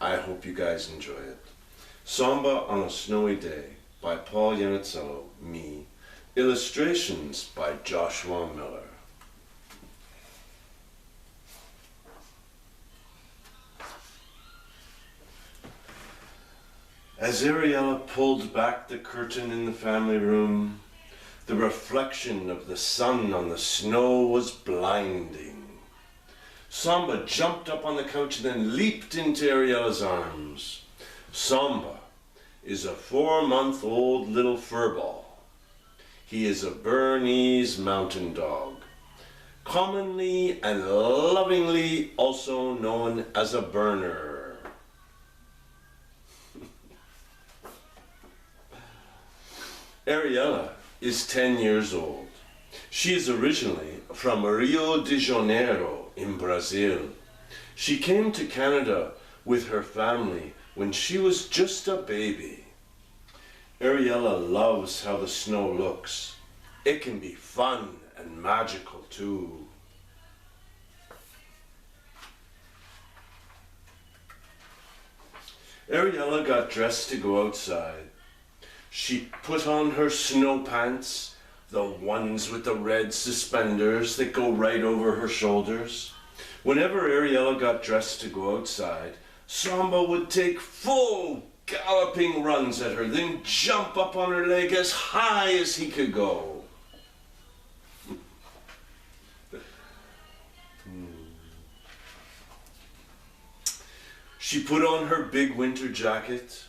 I hope you guys enjoy it. Samba on a Snowy Day by Paul Yanizello, me. Illustrations by Joshua Miller. As Ariella pulled back the curtain in the family room, the reflection of the sun on the snow was blinding. Samba jumped up on the couch and then leaped into Ariella's arms. Samba is a 4-month-old little furball. He is a Bernese mountain dog, commonly and lovingly also known as a burner. Ariella is 10 years old. She is originally from Rio de Janeiro in Brazil. She came to Canada with her family when she was just a baby. Ariella loves how the snow looks. It can be fun and magical too. Ariella got dressed to go outside. She put on her snow pants, the ones with the red suspenders that go right over her shoulders. Whenever Ariella got dressed to go outside, Samba would take full galloping runs at her, then jump up on her leg as high as he could go. She put on her big winter jacket,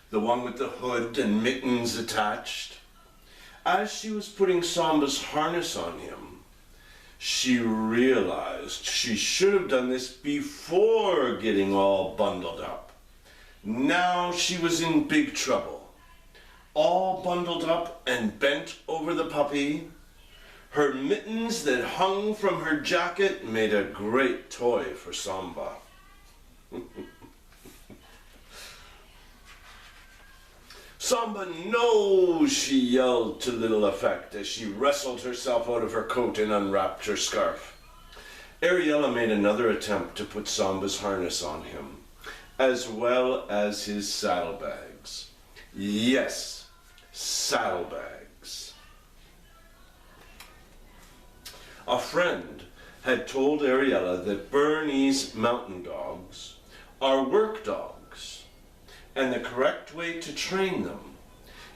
the one with the hood and mittens attached. As she was putting Samba's harness on him, she realized she should have done this before getting all bundled up. Now she was in big trouble. All bundled up and bent over the puppy, her mittens that hung from her jacket made a great toy for Samba. Samba, no, she yelled to little effect as she wrestled herself out of her coat and unwrapped her scarf. Ariella made another attempt to put Samba's harness on him, as well as his saddlebags. Yes, saddlebags. A friend had told Ariella that Bernese mountain dogs are work dogs, and the correct way to train them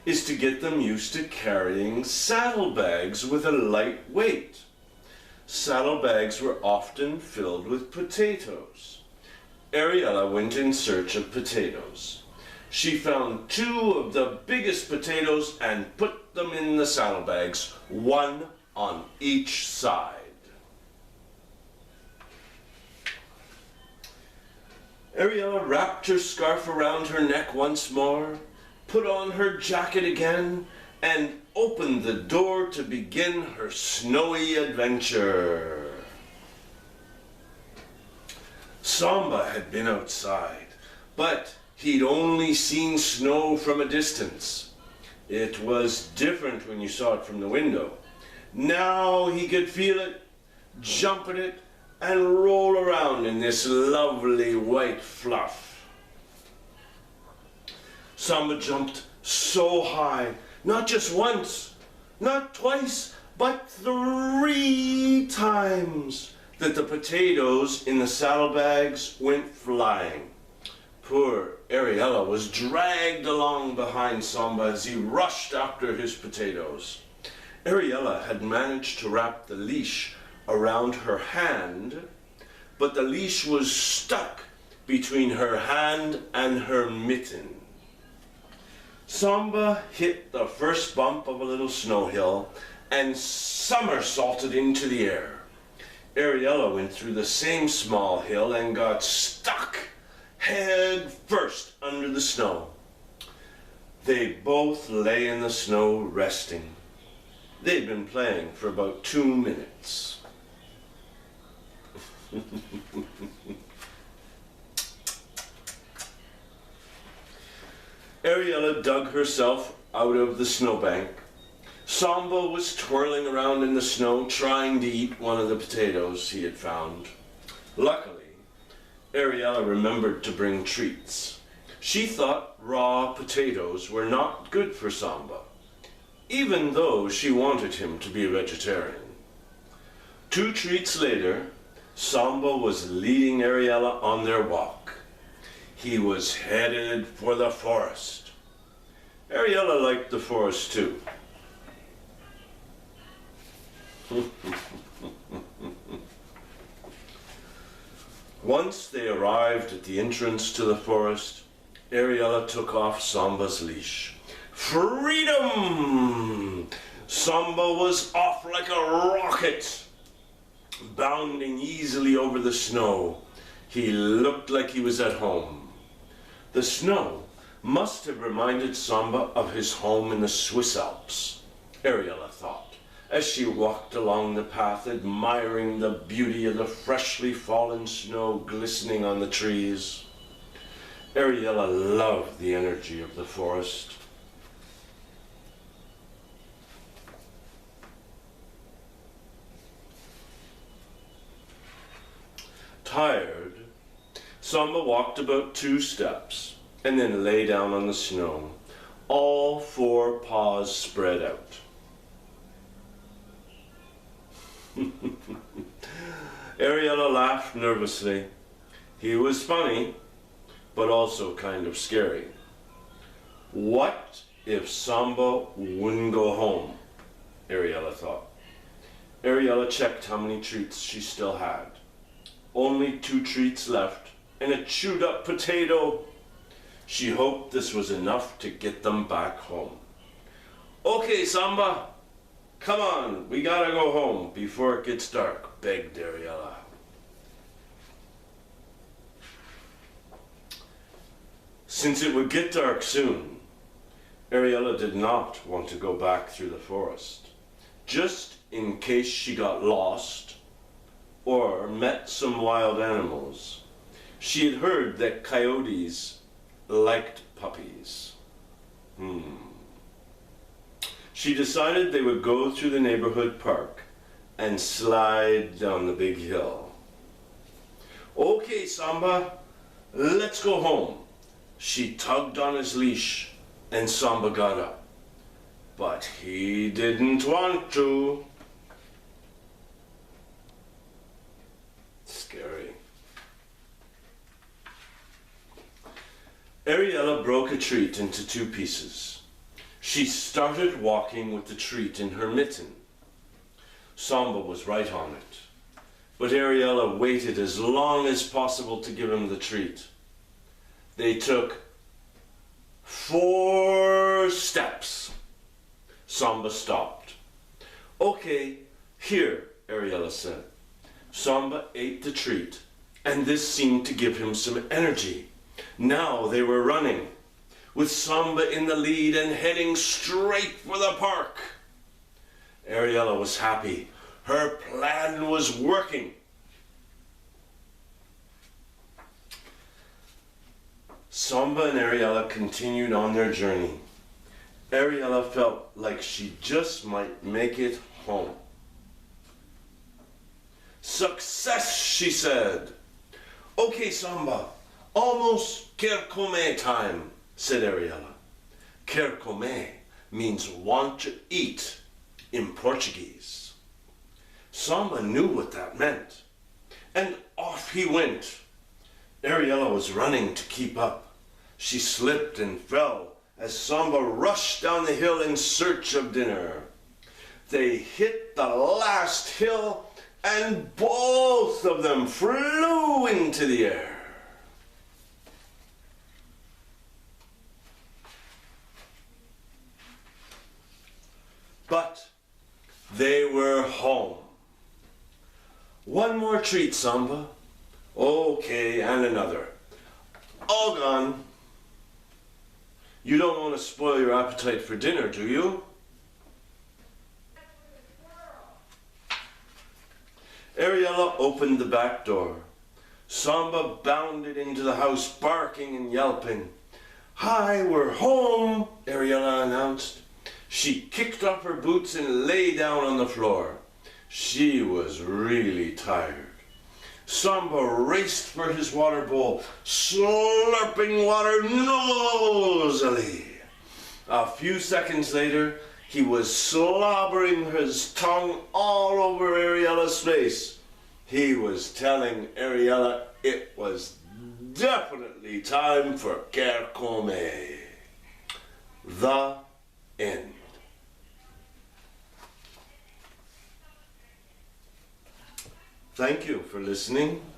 is to get them used to carrying saddlebags with a light weight. Saddlebags were often filled with potatoes. Ariella went in search of potatoes. She found 2 of the biggest potatoes and put them in the saddlebags, one on each side. Ariella wrapped her scarf around her neck once more, put on her jacket again, and opened the door to begin her snowy adventure. Samba had been outside, but he'd only seen snow from a distance. It was different when you saw it from the window. Now he could feel it, jump at it, and roll around in this lovely white fluff. Samba jumped so high, not just once, not twice, but 3 times, that the potatoes in the saddlebags went flying. Poor Ariella was dragged along behind Samba as he rushed after his potatoes. Ariella had managed to wrap the leash around her hand, but the leash was stuck between her hand and her mitten. Samba hit the first bump of a little snow hill and somersaulted into the air. Ariella went through the same small hill and got stuck head first under the snow. They both lay in the snow resting. They'd been playing for about 2 minutes. Ariella dug herself out of the snowbank. Samba was twirling around in the snow trying to eat one of the potatoes he had found. Luckily, Ariella remembered to bring treats. She thought raw potatoes were not good for Samba, even though she wanted him to be a vegetarian. 2 treats later, Samba was leading Ariella on their walk. He was headed for the forest. Ariella liked the forest too. Once they arrived at the entrance to the forest, Ariella took off Samba's leash. Freedom! Samba was off like a rocket, bounding easily over the snow. He looked like he was at home. The snow must have reminded Samba of his home in the Swiss Alps, Ariella thought, as she walked along the path, admiring the beauty of the freshly fallen snow glistening on the trees. Ariella loved the energy of the forest. Tired, Samba walked about 2 steps and then lay down on the snow, all 4 paws spread out. Ariella laughed nervously. He was funny, but also kind of scary. What if Samba wouldn't go home? Ariella thought. Ariella checked how many treats she still had. Only 2 treats left and a chewed up potato. She hoped this was enough to get them back home. Okay, Samba, come on, we gotta go home before it gets dark, begged Ariella. Since it would get dark soon, Ariella did not want to go back through the forest, just in case she got lost or met some wild animals. She had heard that coyotes liked puppies. She decided they would go through the neighborhood park and slide down the big hill. Okay, Samba, let's go home. She tugged on his leash and Samba got up. But he didn't want to. Scary. Ariella broke a treat into 2 pieces. She started walking with the treat in her mitten. Samba was right on it, but Ariella waited as long as possible to give him the treat. They took 4 steps. Samba stopped. Okay, here, Ariella said. Samba ate the treat, and this seemed to give him some energy. Now they were running, with Samba in the lead and heading straight for the park. Ariella was happy. Her plan was working. Samba and Ariella continued on their journey. Ariella felt like she just might make it home. Success, she said. Okay, Samba, almost quer comer time, said Ariella. Quer comer means want to eat in Portuguese. Samba knew what that meant, and off he went. Ariella was running to keep up. She slipped and fell as Samba rushed down the hill in search of dinner. They hit the last hill and both of them flew into the air. But they were home. One more treat, Samba. Okay, and another. All gone. You don't want to spoil your appetite for dinner, do you? Ariella opened the back door. Samba bounded into the house, barking and yelping. Hi, we're home, Ariella announced. She kicked off her boots and lay down on the floor. She was really tired. Samba raced for his water bowl, slurping water noisily. A few seconds later, he was slobbering his tongue all over Ariella's face. He was telling Ariella it was definitely time for Kerkome. The end. Thank you for listening.